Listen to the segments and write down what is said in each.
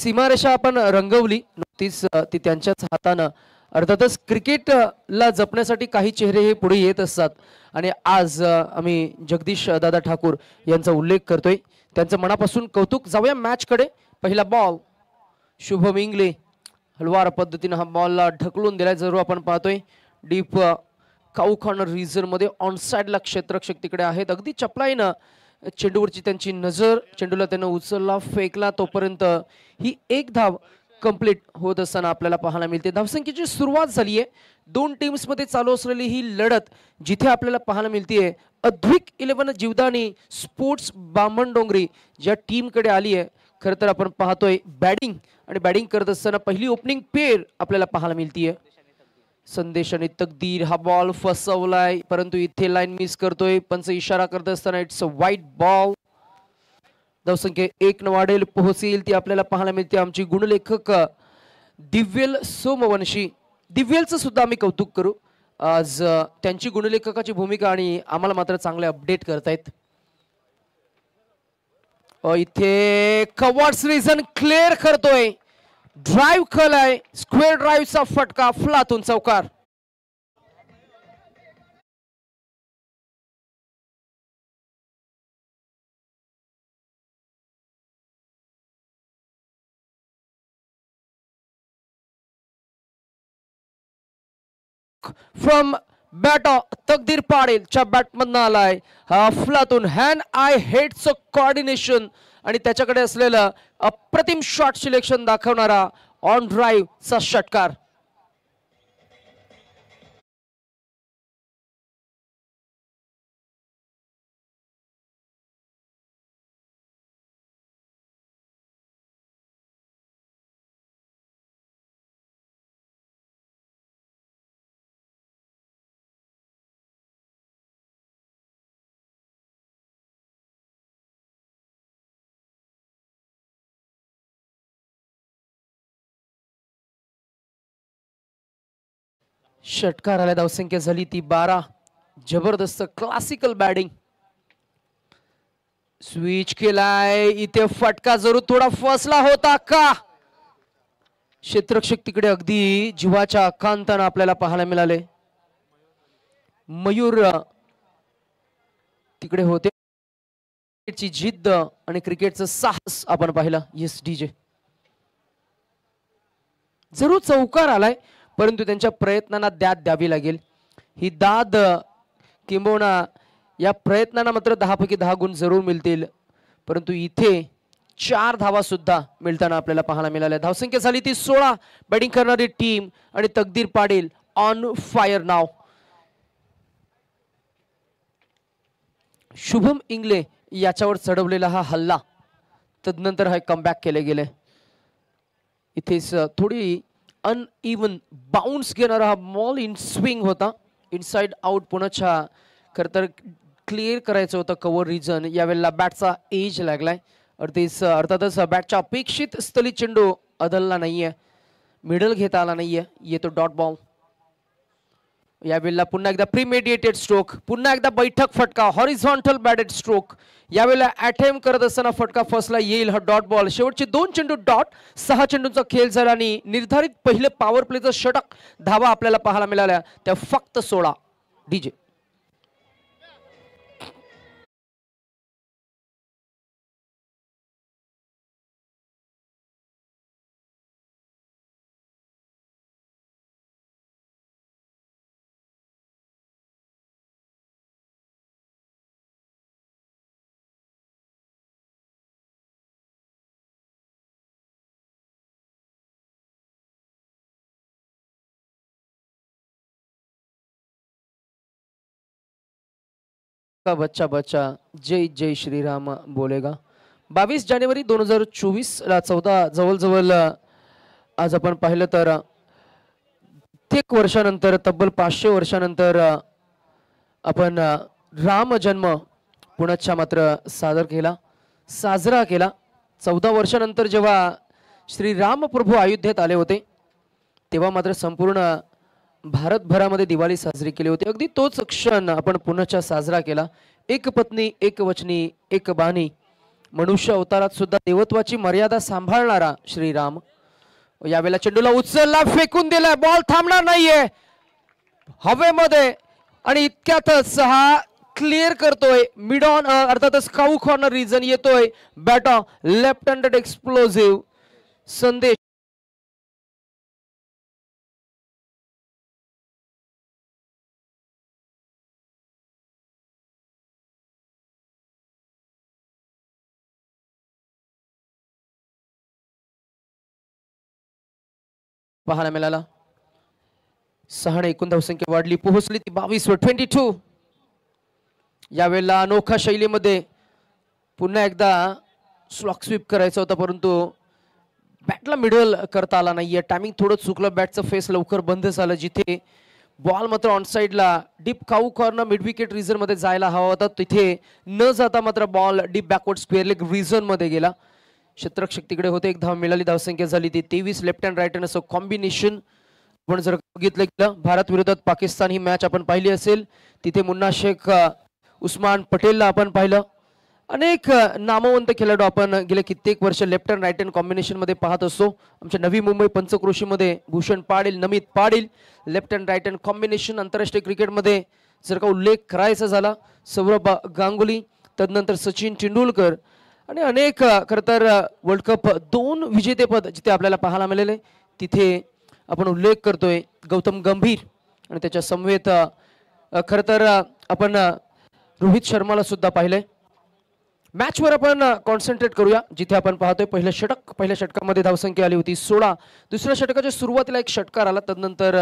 सीमारेषा आपण रंगवली नुकतीच ती त्यांच्याच हातानं. अर्थातच क्रिकेटला जपण्यासाठी काही चेहरे हे पुढे येत असतात आणि आज आम्ही जगदीश दादा ठाकूर यांचा उल्लेख करतोय. त्यांचं मनापासून कौतुक. जाऊया मॅचकडे. पहिला बॉल शुभम इंगले हलवार पद्धतीने हा बॉलला ढकलून दिलाय. जरूर आपण पाहतोय डीप काऊ कॉर्नर रिजन मध्ये ऑन साइडला क्षेत्ररक्षक तिकडे आहेत. अगदी चपलाईनं चेंडूवरची त्यांची नजर. चेंडूला त्यानं उचलला, फेकला, तोपर्यंत ही एक धाव कंप्लीट होत असताना आपल्याला पाहायला मिळते. धावसंख्येची सुरुवात झाली आहे. दोन टीम्स मध्ये चालू असलेली ही लढत जिथे आपल्याला पाहायला मिळते अद्विक 11 जीवदानी स्पोर्ट्स बामणडोंगरी ज्या टीम कडे आली आहे. खरं तर आपण पाहतोय बॅटिंग आणि बॅटिंग करत असताना पहिली ओपनिंग पेअर आपल्याला पाहायला मिळते. संदेश आणि तकदीर. हा बॉल फसवलाय परंतु इथे लाईन मिस करतोय. पंच इशारा करत असताना इट्स अ वाईट बॉल. धावसंख्या 1 न वाढेल, पोहोचेल ती आपल्याला पाहायला मिळते. आमची गुणलेखक दिव्यल सोमवंशी. दिव्यलचं सुद्धा आम्ही कौतुक करू. आज त्यांची गुणलेखकाची भूमिका आणि आम्हाला मात्र चांगले अपडेट करतायत. इथे कवर्स रिजन क्लिअर करतोय. ड्राइव्ह केलाय. स्क्वेअर ड्राइव्हचा फटका फ्लातून चौकार. फ्रॉम बॅट तकदीर पाडेलच्या बॅटमधनं आलाय हा फ्लातून. हँड आय हेडचं कोऑर्डिनेशन आणि त्याच्याकडे असलेलं अप्रतिम शॉट सिलेक्शन दाखवणारा ऑन ड्राइव्हचा षटकार. षटकार आल्या. धावसंख्या झाली ती 12. जबरदस्त क्लासिकल बॅटिंग. स्विच केलाय. इथे फटका जरूर थोडा फसला होता का. क्षेत्ररक्षक तिकडे अगदी जीवाच्या आकांतानं आपल्याला पाहायला मिळाले. मयूर तिकडे होते. ची जिद्द आणि क्रिकेटचं साहस आपण पाहिलं. Yes DJ. जरूर चौकार आलाय परंतु त्यांच्या प्रयत्नांना दाद द्यावी लागेल. ही दाद किंबहुना या प्रयत्नांना मात्र 10 पैकी 10 गुण जरूर मिळतील. परंतु इथे 4 धावा सुद्धा मिळताना आपल्याला पाहायला मिळाल्या. धावसंख्या झाली ती 16. बॅटिंग करणारी टीम आणि तकदीर पाडेल ऑन फायर नाव. शुभम इंगले याच्यावर चढवलेला हा हल्ला तदनंतर हा कमबॅक केले गेले. इथेच थोडी अनइवन बाउन्स घेणारा हा बॉल इन स्विंग होता. इनसाइड आउट पुन्हा खरं तर क्लिअर करायचं होतं कव्हर रिजन. यावेळेला बॅटचा एज लागलाय. अर्थातच बॅटच्या अपेक्षित स्थली चेंडू अदलला नाहीये. मिडल घेता आला नाहीये. येतो डॉट बॉल. यावेळेला पुन्हा एकदा प्रीमेडिएटेड स्ट्रोक. पुन्हा एकदा बैठक फटका. Horizontal batted stroke. यावेळेला अटेम्प्ट करत असताना फटका फसला. येईल हा डॉट बॉल. शेवटचे 2 चेंडू डॉट. 6 चेंडूंचा खेळ झाला आणि निर्धारित पहिले पॉवर प्लेचं षटक धावा आपल्याला पाहायला मिळाल्या त्या फक्त 16. डीजे. बच्चा बच्चा जय जय श्रीराम बोलेगा. 22 जानेवारी 2024 ला 14 जवळजवळ आज आपण पाहिलं तर 1 वर्षानंतर तब्बल 500 वर्षानंतर आपण राम जन्म पुण्याच्या मात्र साजरा केला. 14 वर्षानंतर जेव्हा श्री राम प्रभू अयोध्येत आले होते तेव्हा मात्र संपूर्ण भारतभरामध्ये दिवाळी साजरी केली होती. अगदी तोच क्षण आपण पुन्हा साजरा केला. एक पत्नी एक वचनी एक बाणी मनुष्य अवतारात सुद्धा देवत्वाची मर्यादा सांभाळणारा श्रीराम यावेळेला चेंडूला उचलला, फेकून दिलाय, बॉल थांबणार नाहीये हवेमध्ये आणि इतक्यातच हा क्लिअर करतोय मिड ऑन, अर्थातच काऊ कॉर्नर रिजन येतोय बॅट ऑन लेफ्ट हँडेड एक्सप्लोसिव्ह संदेश पाहायला मिळाला. 6 एकूण धावसंख्या वाढली, पोहोचली ती 22 वर 22. यावेळेला अनोखा शैलीमध्ये पुन्हा एकदा स्लॉक स्वीप करायचा होता, परंतु बॅटला मिडल करता आला नाहीये. टायमिंग थोडं चुकलं, बॅटचं फेस लवकर बंद झालं. जिथे बॉल मात्र ऑन साइडला डीप काऊ कॉर्नर मिड विकेट रिझन मध्ये जायला हवा होता, तिथे न जाता मात्र ball deep backward square leg reason मध्ये गेला. क्षेत्ररक्षक तिकडे होते, एक धाव मिळाली, धावसंख्या झाली ती 23. लेफ्ट हँड राईट हँड असं कॉम्बिनेशन आपण जर बघितलं गेलं भारत विरोधात पाकिस्तान ही मॅच आपण पाहिली असेल, तिथे मुन्ना शेख, उस्मान पटेलला आपण पाहिलं. अनेक नामवंत खेळाडू आपण गेले कित्येक वर्ष left hand right hand combination मध्ये पाहत असतो. आमच्या नवी मुंबई पंचक्रोशीमध्ये Bhushan Patil, Namit Patil left hand right hand combination. आंतरराष्ट्रीय क्रिकेटमध्ये जर का उल्लेख करायचा झाला सौरभ गांगुली, तदनंतर सचिन तेंडुलकर आणि अनेक खरं तर वर्ल्ड कप 2 विजेतेपद जिथे आपल्याला पाहायला मिळाले, तिथे आपण उल्लेख करतोय गौतम गंभीर आणि त्याच्या समवेत खरं तर आपण रोहित शर्माला सुद्धा पाहिलंय. मॅचवर आपण कॉन्सन्ट्रेट करूया, जिथे आपण पाहतोय पहिलं षटक, पहिल्या षटकामध्ये धावसंख्या आली होती 16. दुसऱ्या षटकाच्या सुरुवातीला एक षटकार आला, तदनंतर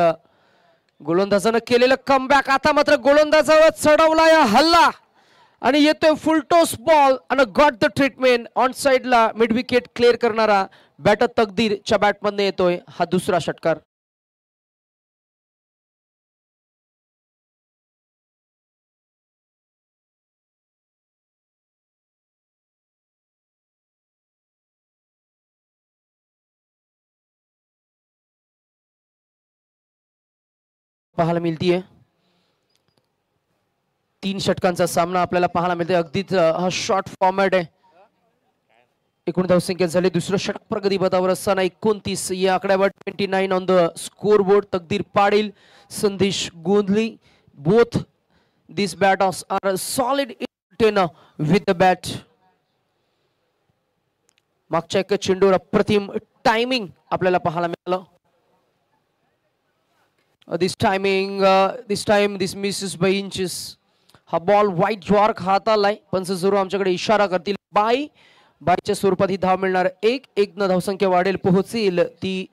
गोलंदाजानं केलेलं कमबॅक. आता मात्र गोलंदाजावर चढवला या हल्ला आणि येतोय फुल टॉस बॉल आणि गॉट द ट्रीटमेंट. ऑन साइडला मिड विकेट क्लिअर करणारा बॅटर तकदीरच्या बॅटमधने येतोय हा दुसरा षटकार. पाहायला मिळतीये 3 षटकांचा सामना आपल्याला पाहायला मिळतोय. अगदीच हा शॉर्ट फॉर्मॅट आहे. एकूण धावसंख्या झाली, दुसरं षटक प्रगती पथावर असताना 29 या आकड्यावर 29 on the score board. Takdir Patil, Sandesh Gondhali, both these batters are solid tenor with the bat. मागच्या एका चेंडूवर अप्रतिम टायमिंग आपल्याला पाहायला मिळालं. this time this misses by inches. हा बॉल व्हाईट जॉर्क हातालाय, पंच जरूर आमच्याकडे इशारा करतील बायच्या स्वरूपात ही धाव मिळणार. एक न धावसंख्या वाढेल, पोहोचेल ती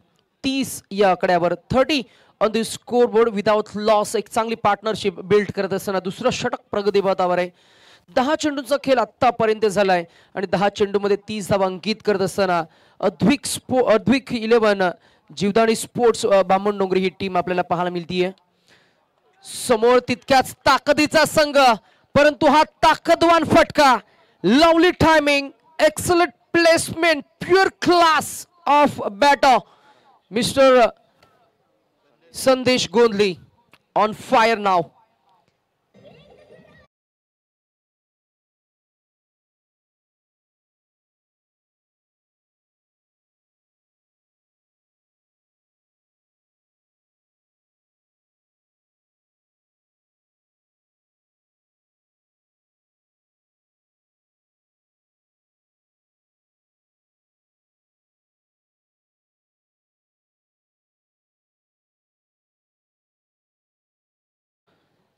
30 या आकड्यावर. 30 on the score board without loss. एक चांगली पार्टनरशिप बिल्ड करत असताना दुसरं षटक प्रगतीपथावर आहे. 10 चेंडूंचा खेळ आतापर्यंत झालाय आणि 10 चेंडूमध्ये 30 धावा अंकित करत असताना अद्विक 11 जीवदानी स्पोर्ट्स बामणडोंगरी ही टीम आपल्याला पाहायला मिळतीये. समोर तितक्याच ताकदीचा संघ, परंतु हा ताकदवान फटका, lovely timing, excellent placement, pure class of batter mister Sandesh Gondhali on fire नाव.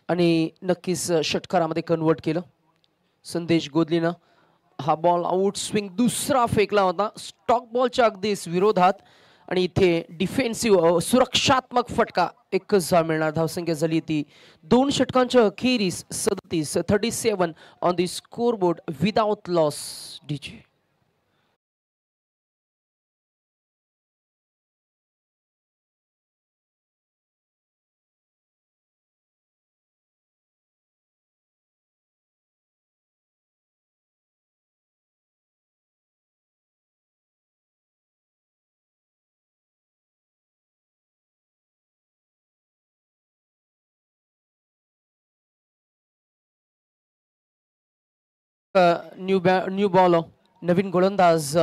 आणि नक्कीच षटकारामध्ये कन्वर्ट केलं संदेश गोंधलीनं. हा बॉल आउट स्विंग दुसरा फेकला होता स्टॉक बॉलच्या अगदीच विरोधात आणि इथे डिफेन्सिव्ह सुरक्षात्मक फटका. एकच धाव मिळणार. धावसंख्या झाली ती 2 षटकांच्या अखेरीस 37 on the score board without loss. डीजे न्यू बॉल नवीन गोलंदाज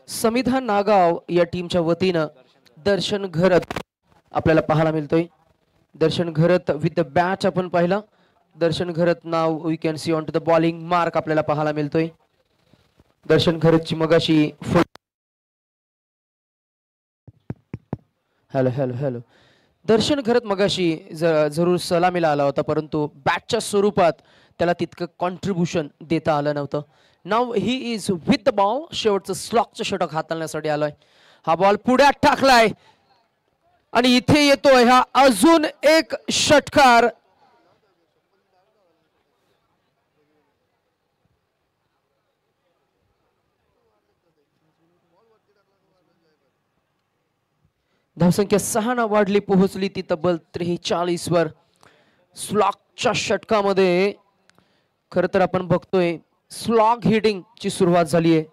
समिधा नागाव या टीमच्या वतीनं दर्शन घरत आपल्याला पाहायला मिळतोय. Darshan Gharat with the bat आपण पाहिला. दर्शन घरत नाव we can see on to the bowling mark आपल्याला पाहायला मिळतोय. दर्शन घरतची मगाशी hello hello hello Darshan Gharat मगाशी जरूर सलामीला आला होता, परंतु बॅटच्या स्वरूपात त्याला तितकं कॉन्ट्रीब्युशन देता आलं नव्हतं. नाव he is with the ball. शेवटचं स्लॉकचं षटक हाताळण्यासाठी आलाय. हा बॉल पुढ्यात टाकलाय आणि इथे येतोय हा अजून एक षटकार. धावसंख्या 6 वाढली, पोहोचली ती तब्बल 43 वर. स्लॉगच्या षटकामध्ये खर तर आपण बघतोय स्लॉग हिटिंग ची सुरुवात झाली आहे.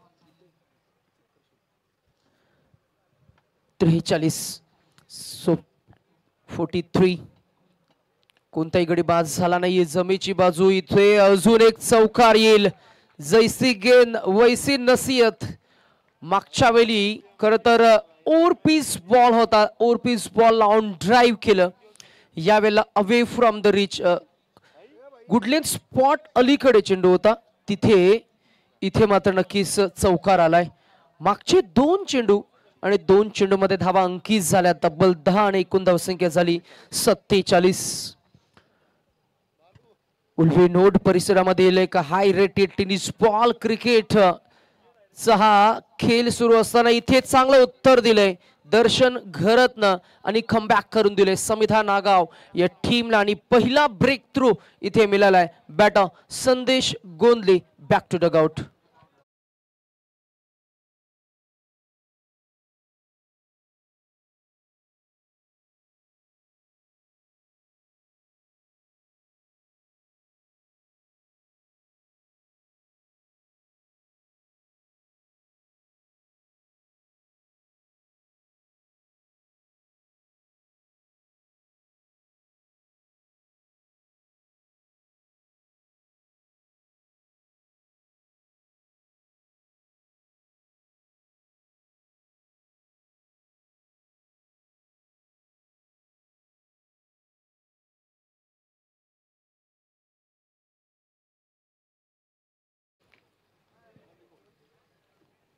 43 कोणताही गडी बाद झाला नाहीये. जमेची बाजू इथे अजून एक चौकार येईल. जैसी गेंद वैसी नसीहत. मागच्या वेळी खर तर ओव्हरपीस बॉल होता. ओव्हरपीस बॉल लावून ड्राईव्ह केलं. यावेळेला away from the reach good length spot अलीकडे चेंडू होता तिथे. इथे मात्र नक्कीच चौकार आलाय. मागचे 2 चेंडू आणि 2 चेंडूमध्ये धावा अंकित झाल्या. तब्बल 10 आणि एकूण धावसंख्या झाली 47. उल्वी नोड परिसरामध्ये एक हाय रेटेड टेनिस बॉल क्रिकेट चा हा खेळ सुरू असताना इथे चांगलं उत्तर दिलंय दर्शन घरतनं आणि कमबॅक करून दिले समिधा नागाव या टीमला. आणि पहिला ब्रेक थ्रू इथे मिळालाय. बॅटर संदेश Gondle back to Doug out.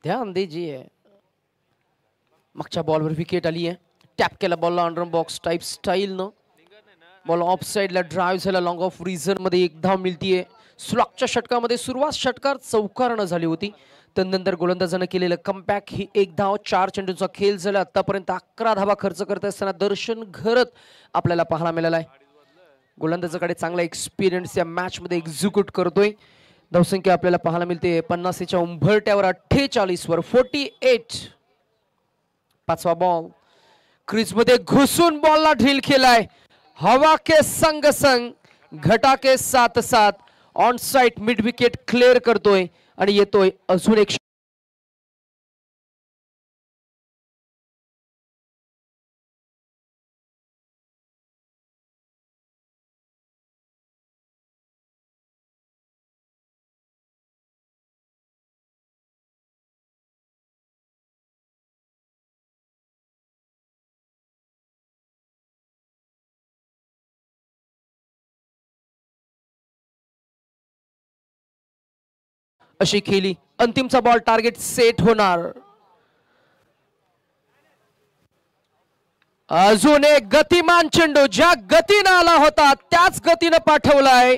ध्यान दीजिए मागच्या बॉलवर विकेट आली आहे. टॅप केला बॉलला अंडर बॉक्स टाइप स्टाईल न. बॉल ऑफ साइडला ड्राईव्ह झाला. लॉंग ऑफ रिझन मध्ये 1 धाव मिळतीये. स्लॉकच्या षटकामध्ये सुरुवात षटकार चौकारानं झाली होती. त्यानंतर गोलंदाजानं केलेलं कमबॅक ही 1 धाव. 4 चेंडूंचा खेळ झाला. आतापर्यंत 11 धावा खर्च करत असताना दर्शन घरत आपल्याला पाहायला मिळाला आहे. गोलंदाजाकडे चांगला एक्सपिरियन्स या मॅच मध्ये एक्झिक्यूट करतोय. धावसंख्या आपल्याला पाहायला मिळते 50च्या उंबरट्यावर 48 वर 48. 5वा बॉल क्रीज मध्ये घुसून बॉलला ड्रिल केलाय. हवा के संग संग घटा के साथ साथ on side mid wicket clear करतोय आणि येतोय अजून एक अशी खेळी. अंतिमचा बॉल टार्गेट सेट होणार. अजून एक गतिमान चेंडू. ज्या गतीनं आला होता त्याच गतीनं पाठवलाय.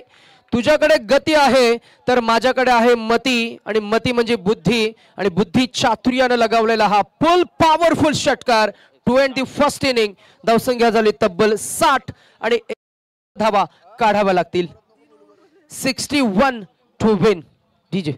तुझ्याकडे गती आहे तर माझ्याकडे आहे मती आणि मती म्हणजे बुद्धी आणि बुद्धी चातुर्यानं लगावलेला हा फुल पॉवरफुल षटकार. 21st inning. धावसंख्या झाली तब्बल 60 आणि धावा काढाव्या लागतील. 61 टू विन. डीजे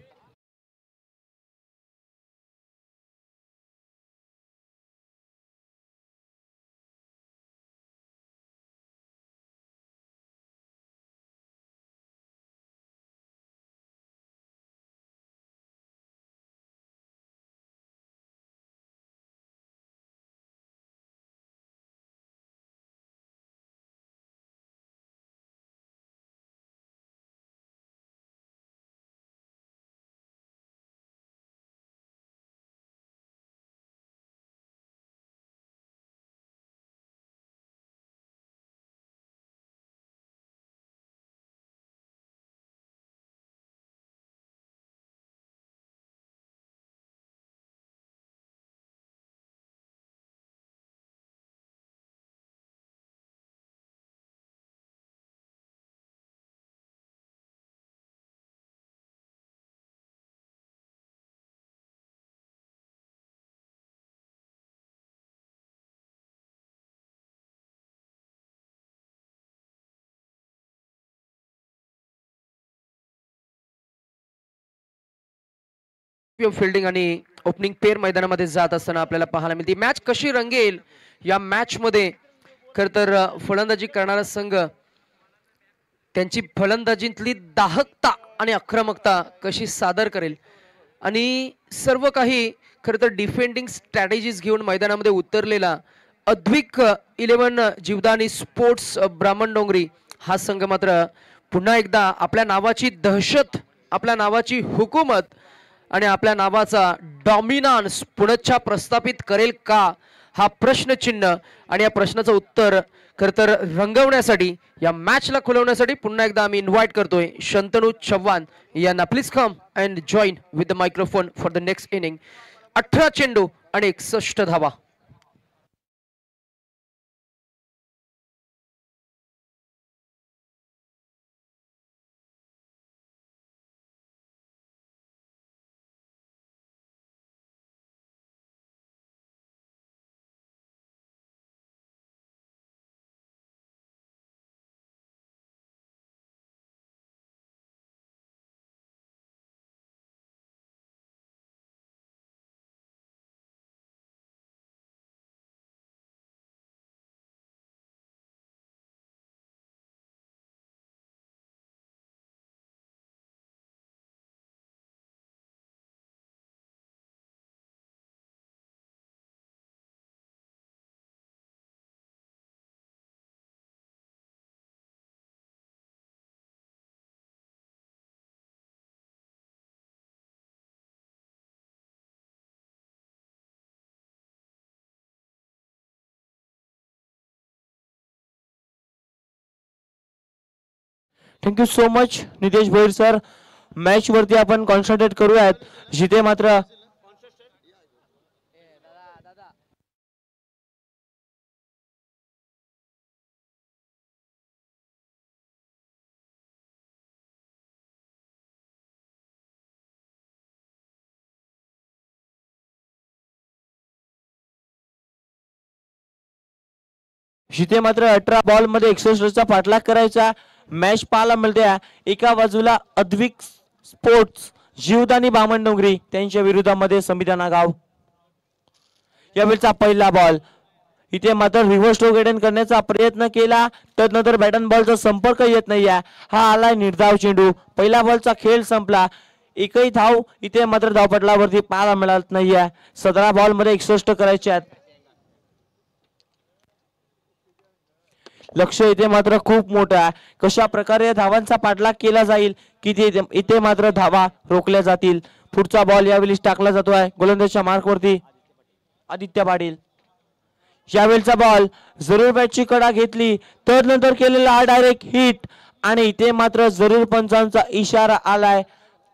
फिल्डिंग आणि ओपनिंग पेअर मैदानामध्ये जात असताना आपल्याला पाहायला मिळते. मॅच कशी रंगेल या मॅच मध्ये खर तर फलंदाजी करणारा संघ त्यांची फलंदाजीतली दाहकता आणि आक्रमकता कशी सादर करेल आणि सर्व काही खरं तर डिफेंडिंग स्ट्रॅटेजीज घेऊन मैदानामध्ये उतरलेला अद्विक 11 जीवदानी स्पोर्ट्स ब्राह्मणडोंगरी हा संघ मात्र पुन्हा एकदा आपल्या नावाची दहशत, आपल्या नावाची हुकूमत आणि आपल्या नावाचा डॉमिनन्स पुनश्च प्रस्थापित करेल का हा प्रश्नचिन्ह आणि या प्रश्नाचं उत्तर खरं तर रंगवण्यासाठी या मॅचला खुलवण्यासाठी पुन्हा एकदा आम्ही इन्व्हाइट करतोय शंतनू चव्हाण यांना. Please come and join with the microphone for the next inning. 18 चेंडू आणि 61 धावा. Thank you so much Nitesh Bhoir sir. Match वरती आपण कॉन्सन्ट्रेट करूयात जिथे मात्र जिथे मात्र 18 बॉल मध्ये 61 रनचा पाठलाग करायचा. मॅच पाहायला मिळते एका बाजूला अद्विक स्पोर्ट्स जीवदानी बामणडोंगरी त्यांच्या विरोधामध्ये समिता नागाव. यावेळचा पहिला बॉल इथे मात्र रिव्हर्स स्ट्रोक एडेन करण्याचा प्रयत्न केला त्यानंतर बॅट अँड बॉलचा संपर्क येत नाहीये. हा आलाय निर्धाव चेंडू. पहिला बॉलचा खेळ संपला. एकही धाव इथे मात्र धावपटलावरती पाहायला मिळत नाहीये. 17 बॉल मध्ये 61 करायचे आहेत. लक्ष इथे मात्र खूप मोठं आहे. कशा प्रकारे धावांचा पाठलाग केला जाईल की इथे मात्र धावा रोखल्या जातील. पुढचा बॉल यावेळी टाकला जातोय गोलंदाजच्या मार्कवरती आदित्य पाटील. यावेळचा बॉल जरूर बॅटची कडा घेतली तर नंतर केलेला डायरेक्ट हिट आणि इथे मात्र जरूर पंचांचा इशारा आलाय.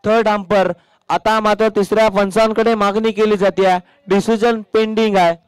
Third umpire. आता मात्र तिसऱ्या पंचांकडे मागणी केली जाते. डिसिजन पेंडिंग आहे.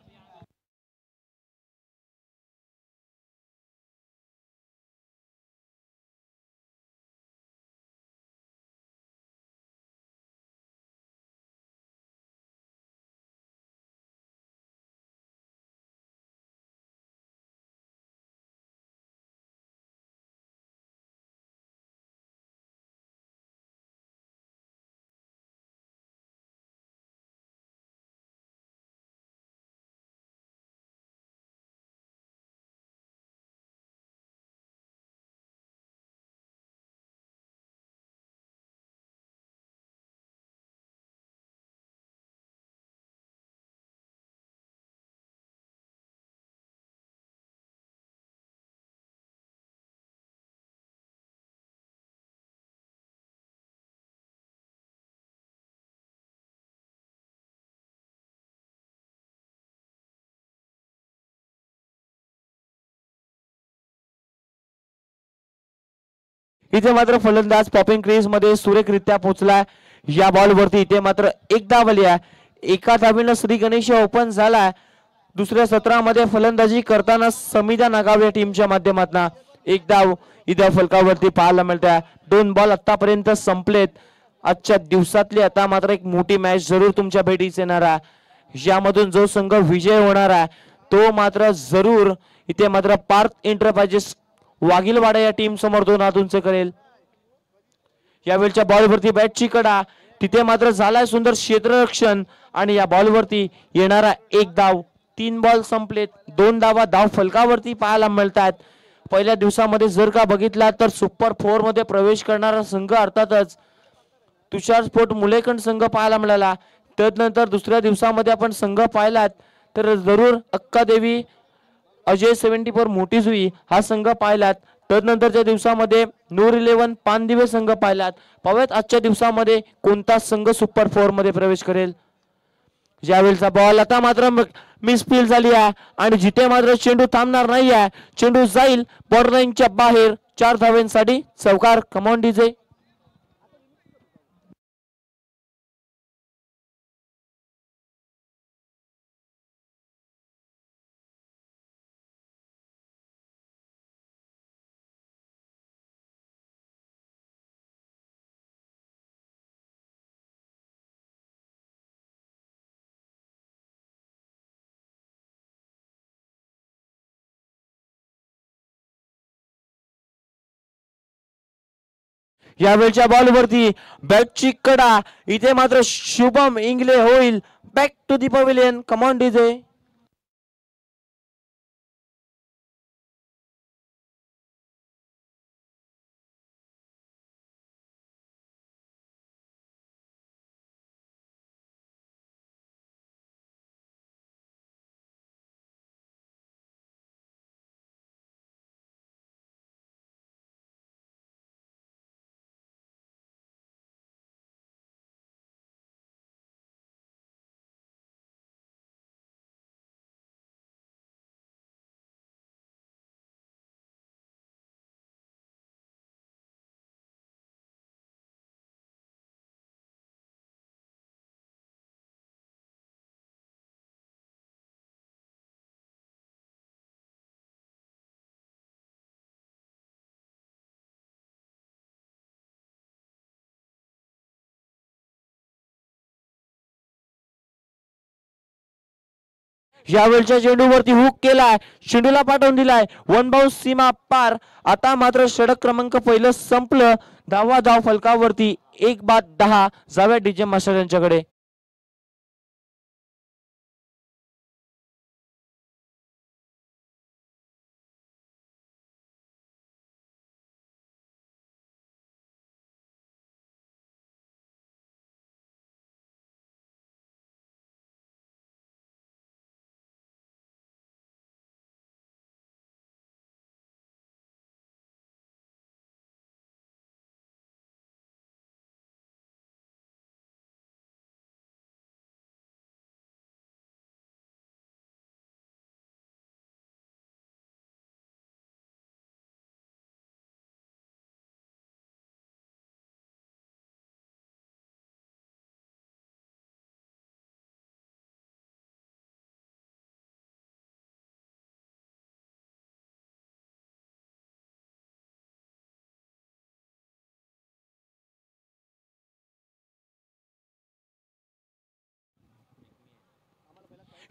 इथे मात्र फलंदाज पॉपिंग क्रीज मध्ये सुरेखरित्या पोहोचला. या बॉल वरती इथे मात्र एक धाव आली आहे. एका धावीनं श्री गणेश ओपन झाला. दुसऱ्या सत्रामध्ये फलंदाजी करताना समिता नागाव या टीमच्या माध्यमातून एक धाव इथे फलकावरती पाहायला मिळते. 2 बॉल आतापर्यंत संपलेत. आजच्या दिवसातली आता मात्र एक मोठी मॅच जरूर तुमच्या भेटीस येणार आहे. यामधून जो संघ विजय होणार आहे तो मात्र जरूर इथे मात्र पार्थ एंटरप्राइजेस वाघिलवाडा या टीम समोर 2 हात उंच करेल. यावेळच्या बॉलवरती बॅटची कडा तिथे मात्र झालाय सुंदर क्षेत्ररक्षण आणि या बॉलवरती येणारा एक धाव. 3 बॉल संपलेत, 2 धावा धाव फलकावरती पाहायला मिळतात. पहिल्या दिवसामध्ये जर का बघितला तर सुपर 4 मध्ये प्रवेश करणारा संघ अर्थातच तुषार स्पोर्ट मुलेकंड संघ पाहायला मिळाला. त्यानंतर दुसऱ्या दिवसामध्ये आपण संघ पाहिलात तर जरूर अक्कादेवी अजय 74 मोठी जुई हा संघ पाहिलात. तदनंतरच्या दिवसामध्ये नूर 11 पानदिवे संघ पाहिलात. पाहूयात आजच्या दिवसामध्ये कोणता संघ सुपर 4 मध्ये प्रवेश करेल. ज्यावेळेचा बॉल आता मात्र मिसफील्ड झाली आहे आणि जिथे मात्र चेंडू थांबणार नाही आहे. चेंडू जाईल बॉर्डर लाईनच्या बाहेर. 4 धावांसाठी चौकार. Come on DJ. यावेळच्या बॉलवरती बॅटची कडा. इथे मात्र शुभम इंगले होईल back to the pavilion. Come on DJ. यावेळच्या चेंडूवरती हुक केलाय, चेंडूला पाठवून दिलाय, 1 बाउन्स सीमा पार. आता मात्र षटक क्रमांक पहिलं संपलं. धाव फलकावरती 1 बाद 10. जाऊया डीजे मास्टर यांच्याकडे.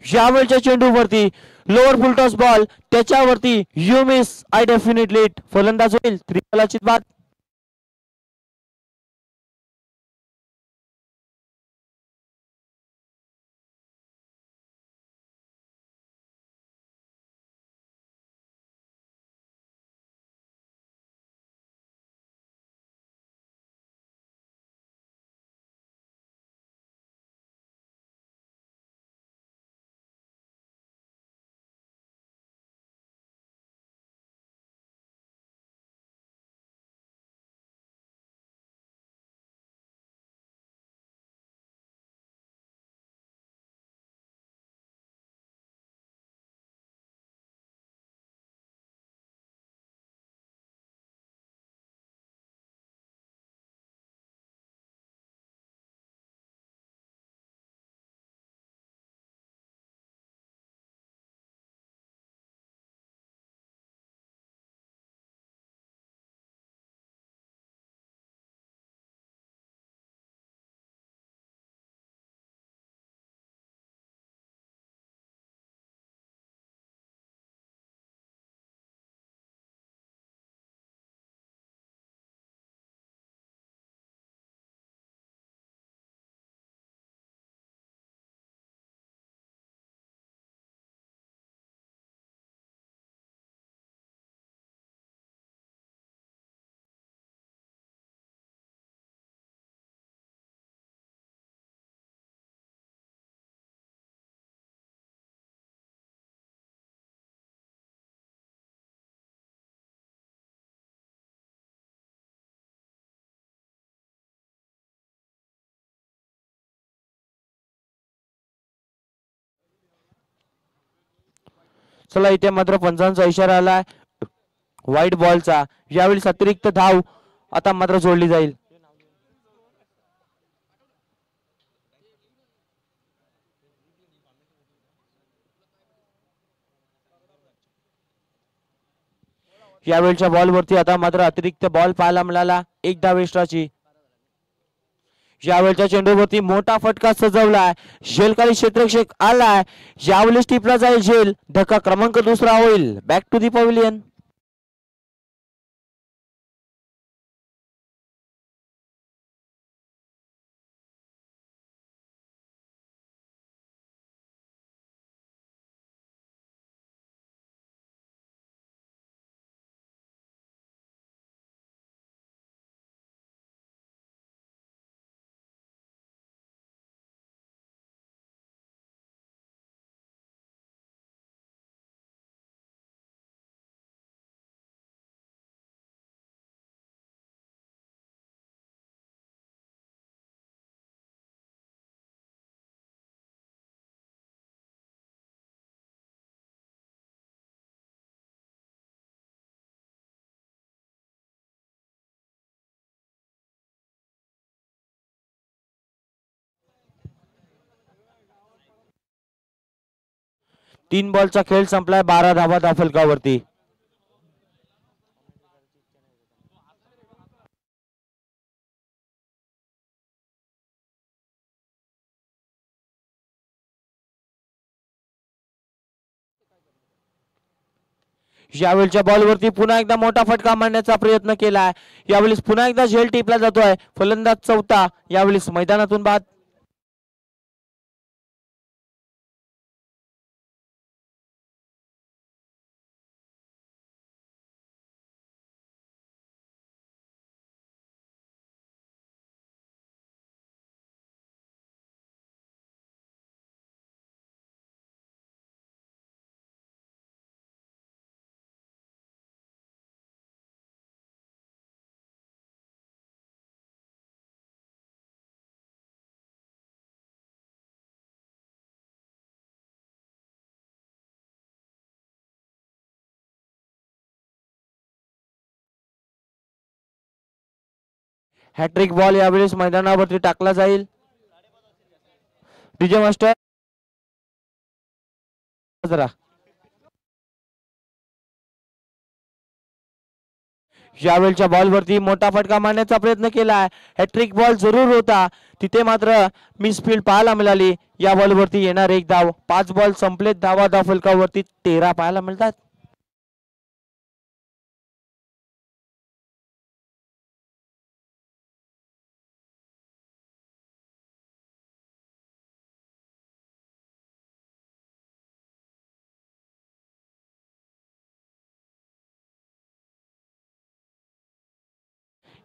यावेळच्या चेंडूवरती लोअर फुलटॉस बॉल, त्याच्यावरती you miss I definitely it. फलंदाज होईल त्रिफलाचित बाद. चला इथे मात्र पंचांचा इशारा आलाय व्हाईट बॉलचा. यावेळी अतिरिक्त धाव आता मात्र जोडली जाईल. यावेळच्या बॉलवरती आता मात्र अतिरिक्त बॉल पाहायला मिळाला. एक धाव एक्स्ट्राची. यावेळच्या चेंडूवरती मोठा फटका सजवलाय. झेलखाली क्षेत्ररक्षक आलाय. यावेळी टिपला जाईल झेल. धक्का क्रमांक दुसरा होईल. Back to the pavilion. तीन बॉलचा खेळ संपलाय. 12 धावा धावफलकावरती. यावेळच्या बॉलवरती पुन्हा एकदा मोठा फटका मारण्याचा प्रयत्न केलाय. यावेळेस पुन्हा एकदा झेल टिपला जातोय. फलंदाज चौथा यावेळेस मैदानातून बाद. हॅट्रिक बॉल यावेळेस मैदानावरती टाकला जाईल. डीजे मास्टर जरा. यावेळच्या बॉलवरती मोठा फटका मारण्याचा प्रयत्न केला. हॅट्रिक बॉल जरूर होता. तिथे मात्र मिसफील्ड पाहायला मिळाली. या बॉलवरती येणार एक धाव. 5 बॉल संपलेत. धावा धावफलकावरती 13 पाहायला मिळतात.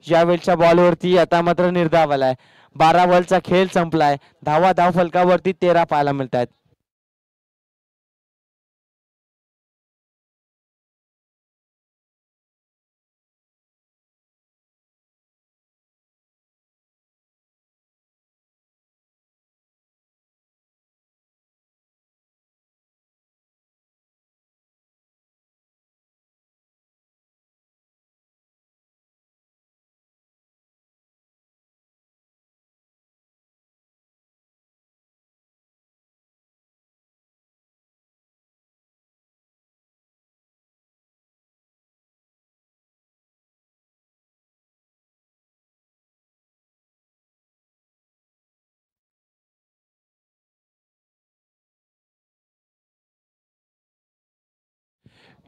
यावेळच्या बॉलवरती आता मात्र निर्धाव आलाय. 12 बॉलचा खेळ संपलाय. धावा धावफलकावरती 13 पाहायला मिळतात.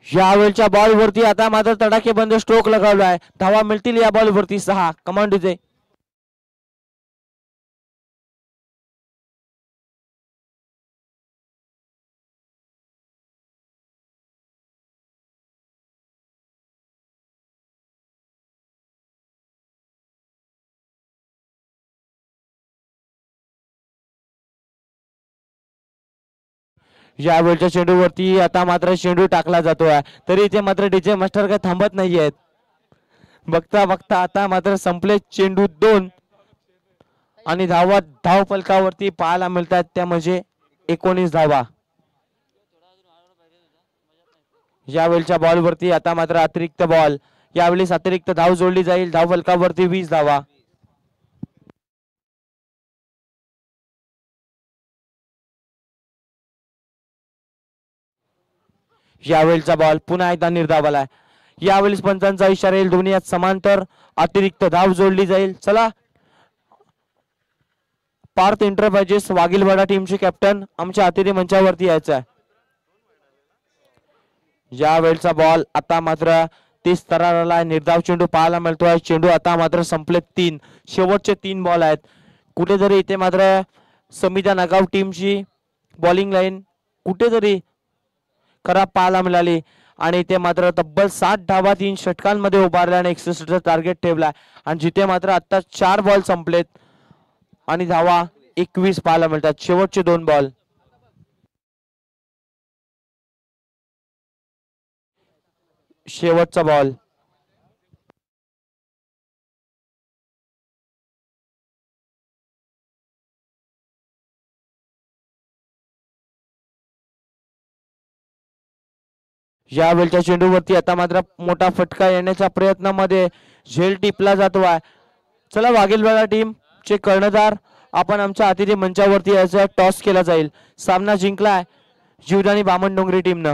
यावेळच्या बॉलवरती आता मात्र तडाखेबंद स्ट्रोक लगावलाय. धावा मिळतील या बॉलवरती 6. कमांड विजय. यावेळच्या चेंडूवरती आता मात्र चेंडू टाकला जातोय. तरी इथे मात्र डीजे मास्टर काय थांबत नाहीयेत. बघता बघता आता मात्र संपले चेंडू 2 आणि धावा धाव फलकावरती पाहायला मिळतात त्या म्हणजे 19 धावा. यावेळच्या बॉलवरती आता मात्र अतिरिक्त बॉल, यावेळेस अतिरिक्त धाव जोडली जाईल. धाव फलकावरती 20 धावा. यावेळचा बॉल पुन्हा एकदा निर्धाव आलाय. यावेळेस पंचांचा इशारा येईल. दोन्ही यात समांतर अतिरिक्त धाव जोडली जाईल. चला, पार्थ एंटरप्राइजेस वाघीलवाडा टीमचे कॅप्टन आमच्या अतिथी मंचावरती यायचं आहे. यावेळचा बॉल आता मात्र 30 स्तराला निर्धाव चेंडू पाहायला मिळतोय. चेंडू आता मात्र संपले 3, शेवटचे 3 बॉल आहेत. कुठेतरी इथे मात्र समिता नागाव टीमची बॉलिंग लाईन कुठेतरी खराब पाहायला मिळाली आणि ते मात्र तब्बल 60 धावा 3 षटकांमध्ये उभारल्याने 61चं टार्गेट ठेवलाय. आणि जिथे मात्र आता 4 बॉल संपलेत आणि धावा 21 पाहायला मिळतात. शेवटचे 2 बॉल. शेवटचा बॉल. यावेळच्या चेंडूवरती आता मात्र मोठा फटका येण्याच्या प्रयत्नामध्ये झेल टिपला जातोय. चला, वाघीलवाडा टीम चे कर्णधार आपण आमच्या अतिथी मंचावरती यायचं. टॉस केला जाईल. सामना जिंकलाय जीवदानी बामण डोंगरी टीमनं.